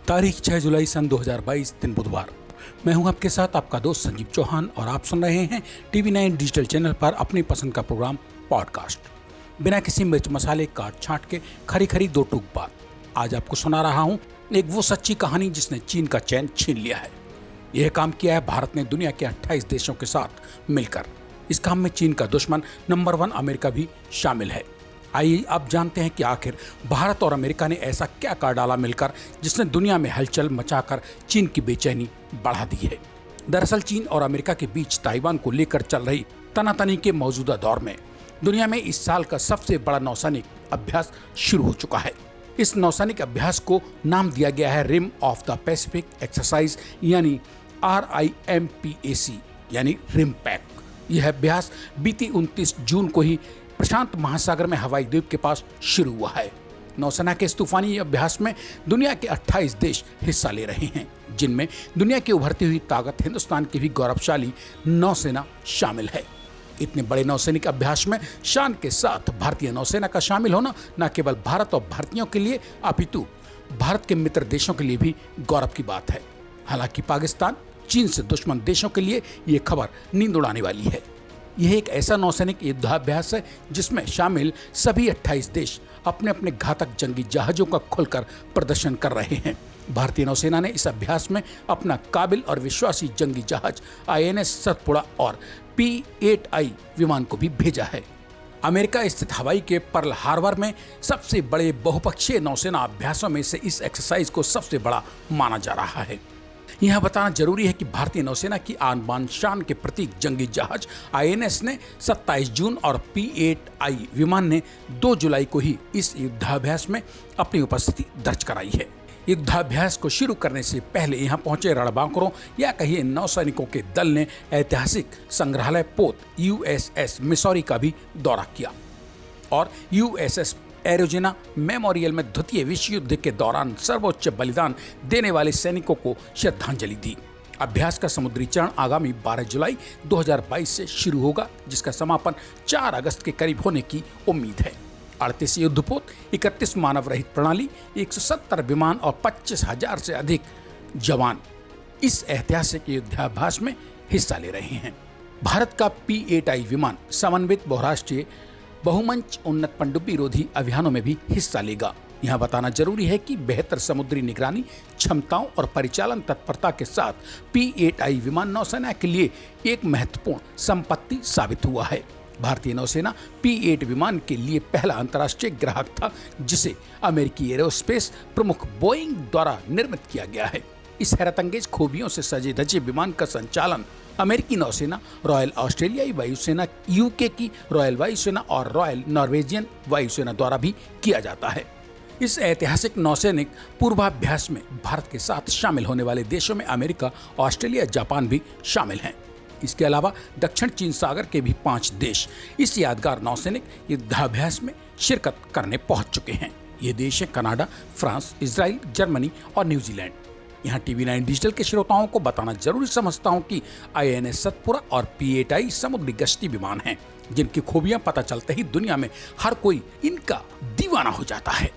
तारीख 6 जुलाई सन 2022 दिन बुधवार। मैं हूं आपके साथ आपका दोस्त संजीव चौहान और आप सुन रहे हैं TV9 डिजिटल चैनल पर अपनी पसंद का प्रोग्राम पॉडकास्ट। बिना किसी मिर्च मसाले काट छांट के खरी खरी दो टूक बात आज आपको सुना रहा हूं एक वो सच्ची कहानी जिसने चीन का चैन छीन लिया है। यह काम किया है भारत ने दुनिया के 28 देशों के साथ मिलकर। इस काम में चीन का दुश्मन नंबर 1 अमेरिका भी शामिल है। आइए अब जानते हैं कि आखिर भारत और अमेरिका ने ऐसा क्या कर डाला मिलकर जिसने दुनिया में हलचल मचाकर चीन की बेचैनी बढ़ा दी है। दरअसल चीन और अमेरिका के बीच ताइवान को लेकर चल रही तनातनी के मौजूदा दौर में दुनिया में इस साल का सबसे बड़ा नौसैनिक अभ्यास शुरू हो चुका है। इस नौसैनिक अभ्यास को नाम दिया गया है rim of the Pacific exercise यानी RIMPAC यानी रिमपैक। यह अभ्यास बीती 29 जून को ही प्रशांत महासागर में हवाई द्वीप के पास शुरू हुआ है। नौसेना के इस तूफानी अभ्यास में दुनिया के 28 देश हिस्सा ले रहे हैं, जिनमें दुनिया की उभरती हुई ताकत हिंदुस्तान की भी गौरवशाली नौसेना शामिल है। इतने बड़े नौसैनिक अभ्यास में शान के साथ भारतीय नौसेना का शामिल होना न केवल भारत और भारतीयों के लिए अपितु भारत के मित्र देशों के लिए भी गौरव की बात है। हालांकि पाकिस्तान, चीन से दुश्मन देशों के लिए ये खबर नींद उड़ाने वाली है। यह एक ऐसा नौसैनिक युद्धाभ्यास है जिसमें शामिल सभी 28 देश अपने अपने घातक जंगी जहाजों का खुलकर प्रदर्शन कर रहे हैं। भारतीय नौसेना ने इस अभ्यास में अपना काबिल और विश्वासी जंगी जहाज INS सतपुड़ा और P-8I विमान को भी भेजा है। अमेरिका स्थित हवाई के पर्ल हार्बर में सबसे बड़े बहुपक्षीय नौसेना अभ्यासों में से इस एक्सरसाइज को सबसे बड़ा माना जा रहा है। यह बताना जरूरी है कि भारतीय नौसेना की आन बान शान के प्रतीक जंगी जहाज INS ने 27 जून और P-8I विमान ने 2 जुलाई को ही इस युद्धाभ्यास में अपनी उपस्थिति दर्ज कराई है। युद्धाभ्यास को शुरू करने से पहले यहां पहुंचे रणबांकुरों या कहिए नौसैनिकों के दल ने ऐतिहासिक संग्रहालय पोत USS मिसौरी का भी दौरा किया और USS एरोजेना मेमोरियल में द्वितीय विश्व युद्ध के दौरान सर्वोच्च बलिदान देने वाले सैनिकों को श्रद्धांजलि दी। अभ्यास का समुद्री चरण आगामी 12 जुलाई 2022 से शुरू होगा, जिसका समापन 4 अगस्त के करीब होने की उम्मीद है। 38 युद्धपोत, 31 मानव रहित प्रणाली, 170 विमान और 25,000 से अधिक जवान इस ऐतिहासिक युद्धाभ्यास में हिस्सा ले रहे हैं। भारत का P-8I विमान समन्वित बहुराष्ट्रीय बहुमंच उन्नत पनडुब्बी रोधी अभियानों में भी हिस्सा लेगा। यहां बताना जरूरी है कि बेहतर समुद्री निगरानी क्षमताओं और परिचालन तत्परता के साथ P-8I विमान नौसेना के लिए एक महत्वपूर्ण संपत्ति साबित हुआ है। भारतीय नौसेना P-8 विमान के लिए पहला अंतर्राष्ट्रीय ग्राहक था, जिसे अमेरिकी एरोस्पेस प्रमुख बोइंग द्वारा निर्मित किया गया है। इस हैरतअंगेज खूबियों से सजे धजे विमान का संचालन अमेरिकी नौसेना, रॉयल ऑस्ट्रेलियाई वायुसेना, UK की रॉयल वायुसेना और रॉयल नॉर्वेजियन वायुसेना द्वारा भी किया जाता है। इस ऐतिहासिक नौसैनिक पूर्वाभ्यास में भारत के साथ शामिल होने वाले देशों में अमेरिका, ऑस्ट्रेलिया, जापान भी शामिल हैं। इसके अलावा दक्षिण चीन सागर के भी 5 देश इस यादगार नौसैनिक युद्धाभ्यास में शिरकत करने पहुंच चुके हैं। ये देश है कनाडा, फ्रांस, इजराइल, जर्मनी और न्यूजीलैंड। यहाँ TV9 डिजिटल के श्रोताओं को बताना जरूरी समझता हूँ कि INS सतपुड़ा और P-8I समुद्री गश्ती विमान हैं, जिनकी खूबियां पता चलते ही दुनिया में हर कोई इनका दीवाना हो जाता है।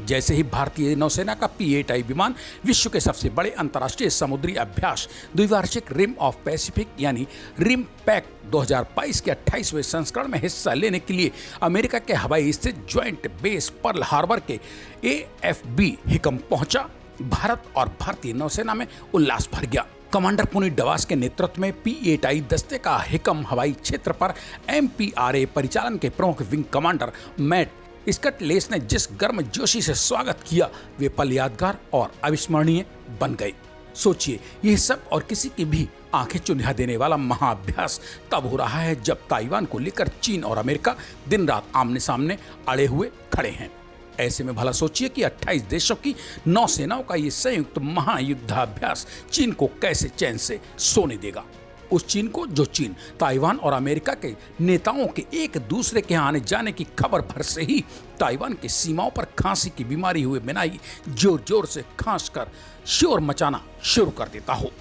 जैसे ही भारतीय नौसेना का P-8I विमान विश्व के सबसे बड़े अंतर्राष्ट्रीय समुद्री अभ्यास द्विवार्षिक रिम ऑफ पैसिफिक यानी रिमपैक 2022 के 28वें संस्करण में हिस्सा लेने के लिए अमेरिका के हवाई स्थित ज्वाइंट बेस पर्ल हार्बर के AFB हिकम पहुंचा, भारत और भारतीय नौसेना में उल्लास भर गया। कमांडर पुनीत डवास के नेतृत्व में P-8I दस्ते का हिकम हवाई क्षेत्र पर MPRA परिचालन के प्रमुख विंग कमांडर मैट स्कटलेस ने जिस गर्मजोशी से स्वागत किया, वे पल यादगार और अविस्मरणीय बन गए। सोचिए, यह सब और किसी की भी आंखें चुंधिया देने वाला महाअभ्यास तब हो रहा है जब ताइवान को लेकर चीन और अमेरिका दिन रात आमने सामने अड़े हुए खड़े हैं। ऐसे में भला सोचिए कि 28 देशों की नौसेनाओं का ये संयुक्त महायुद्धाभ्यास चीन को कैसे चैन से सोने देगा। उस चीन को जो चीन ताइवान और अमेरिका के नेताओं के एक दूसरे के आने जाने की खबर भर से ही ताइवान की सीमाओं पर खांसी की बीमारी हुए बिना ही जोर जोर से खांस कर शोर मचाना शुरू कर देता हो।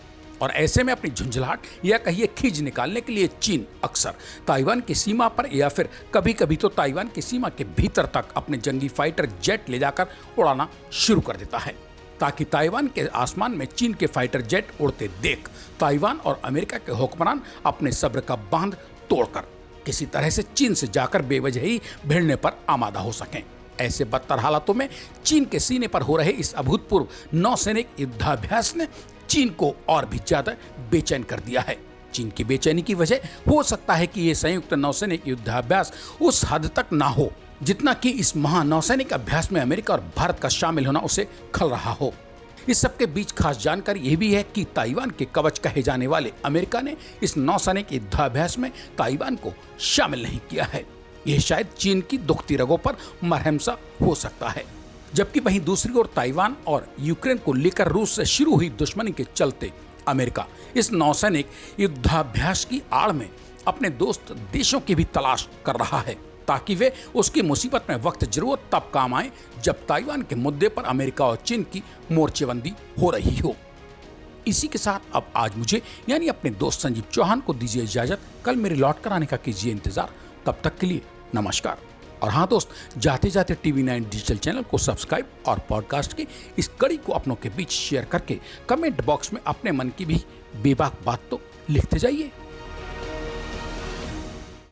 और ऐसे में अपनी झुंझलाहट या कहिए खींच निकालने के लिए चीन अक्सर ताइवान की सीमा पर या फिर कभी कभी तो ताइवान की सीमा के भीतर तक अपने जंगी फाइटर जेट ले जाकर उड़ाना शुरू कर देता है। ताकि ताइवान के आसमान में चीन के फाइटर जेट उड़ते देख ताइवान और अमेरिका के हुक्मरान अपने सब्र का बांध तोड़कर किसी तरह से चीन से जाकर बेवजह ही भिड़ने पर आमादा हो सकें। ऐसे बदतर हालातों में चीन के सीने पर हो रहे इस अभूतपूर्व नौसैनिक युद्धाभ्यास ने चीन को और भी ज्यादा बेचैन कर दिया है। चीन की बेचैनी की वजह हो सकता है कि यह संयुक्त नौसैनिक युद्धाभ्यास उस हद तक ना हो जितना कि इस महानौसैनिक अभ्यास में अमेरिका और भारत का शामिल होना उसे खल रहा हो। इस सबके बीच खास जानकारी यह भी है कि ताइवान के कवच कहे जाने वाले अमेरिका ने इस नौसैनिक युद्धाभ्यास में ताइवान को शामिल नहीं किया है। यह शायद चीन की दुखती रगों पर मरहम सा हो सकता है। जबकि वहीं दूसरी ओर ताइवान और यूक्रेन को लेकर रूस से शुरू हुई दुश्मनी के चलते अमेरिका इस नौसैनिक युद्धाभ्यास की आड़ में अपने दोस्त देशों की भी तलाश कर रहा है ताकि वे उसकी मुसीबत में वक्त जरूरत तब काम आए जब ताइवान के मुद्दे पर अमेरिका और चीन की मोर्चेबंदी हो रही हो। इसी के साथ अब आज मुझे यानी अपने दोस्त संजीव चौहान को दीजिए इजाजत। कल मेरे लौट कर आने का कीजिए इंतजार। तब तक के लिए नमस्कार। और हाँ दोस्त, जाते जाते TV9 डिजिटल चैनल को सब्सक्राइब और पॉडकास्ट की इस कड़ी को अपनों के बीच शेयर करके कमेंट बॉक्स में अपने मन की भी बेबाक बात तो लिखते जाइए।